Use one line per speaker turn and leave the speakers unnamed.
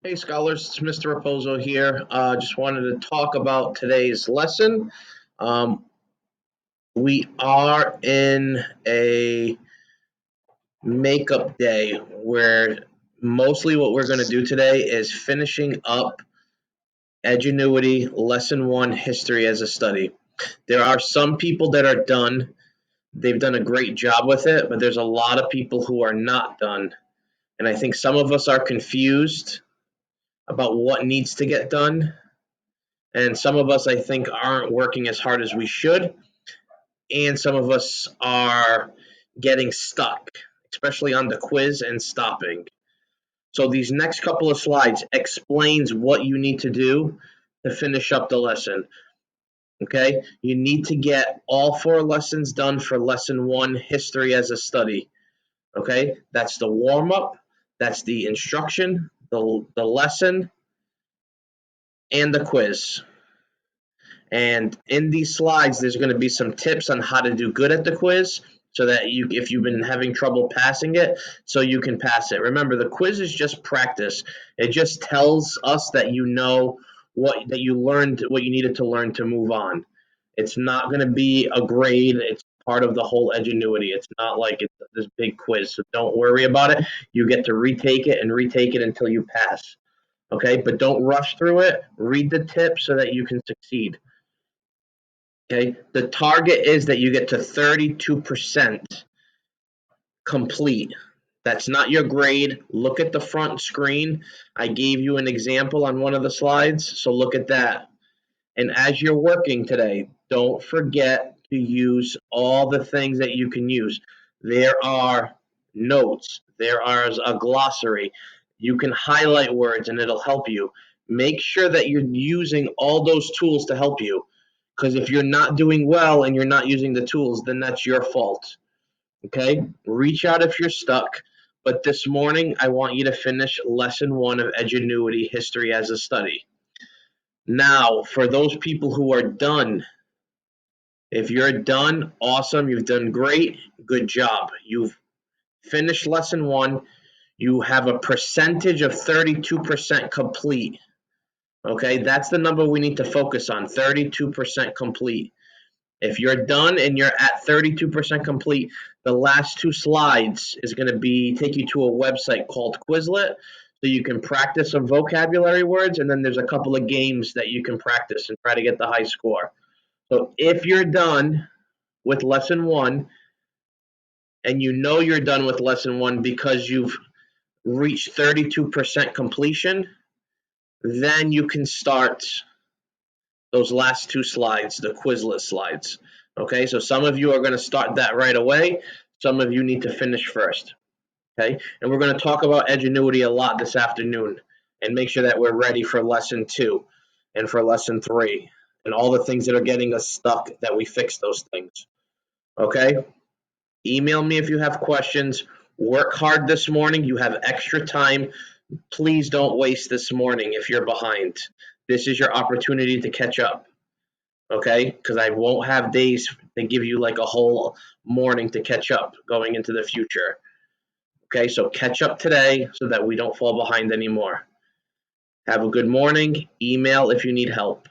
Hey scholars, it's Mr. Raposo here. Just wanted to talk about today's lesson. Um, we are in a makeup day where mostly what we're going to do today is finishing up Edgenuity Lesson 1 History as a Study. There are some people that are done. They've done a great job with it, but there's a lot of people who are not done. And I think some of us are confused about what needs to get done. And some of us, I think, aren't working as hard as we should. And some of us are getting stuck, especially on the quiz and stopping. So these next couple of slides explains what you need to do to finish up the lesson. Okay, you need to get all 4 lessons done for lesson 1, history as a study. Okay, that's the warm up, that's the instruction, the lesson, and the quiz. And in these slides, there's going to be some tips on how to do good at the quiz so that if you've been having trouble passing it, so you can pass it. Remember, the quiz is just practice. It just tells us that you know that you learned what you needed to learn to move on. It's not going to be a grade. It's part of the whole Edgenuity. It's not like it's this big quiz, so don't worry about it. You get to retake it and retake it until you pass. Okay, but don't rush through it. Read the tips so that you can succeed. Okay, the target is that you get to 32% complete. That's not your grade. Look at the front screen. I gave you an example on one of the slides, so look at that. And as you're working today, don't forget to use all the things that you can use. There are notes, there is a glossary. You can highlight words and it'll help you. Make sure that you're using all those tools to help you. Because if you're not doing well and you're not using the tools, then that's your fault. Okay? Reach out if you're stuck. But this morning, I want you to finish lesson 1 of Edgenuity History as a Study. Now, for those people who are done, if you're done, awesome. You've done great. Good job. You've finished lesson 1. You have a percentage of 32% complete. Okay? That's the number we need to focus on, 32% complete. If you're done and you're at 32% complete, the last 2 slides is going to be take you to a website called Quizlet, so you can practice some vocabulary words, and then there's a couple of games that you can practice and try to get the high score. So if you're done with lesson 1, and you know you're done with lesson 1 because you've reached 32% completion, then you can start those last 2 slides, the Quizlet slides. Okay, so some of you are going to start that right away. Some of you need to finish first. Okay, and we're going to talk about Edgenuity a lot this afternoon and make sure that we're ready for lesson 2 and for lesson 3 and all the things that are getting us stuck, that we fix those things. Okay, email me if you have questions. Work hard this morning. You have extra time. Please don't waste this morning if you're behind. This is your opportunity to catch up. Okay, because I won't have days to give you like a whole morning to catch up going into the future. Okay, so catch up today so that we don't fall behind anymore. Have a good morning. Email if you need help.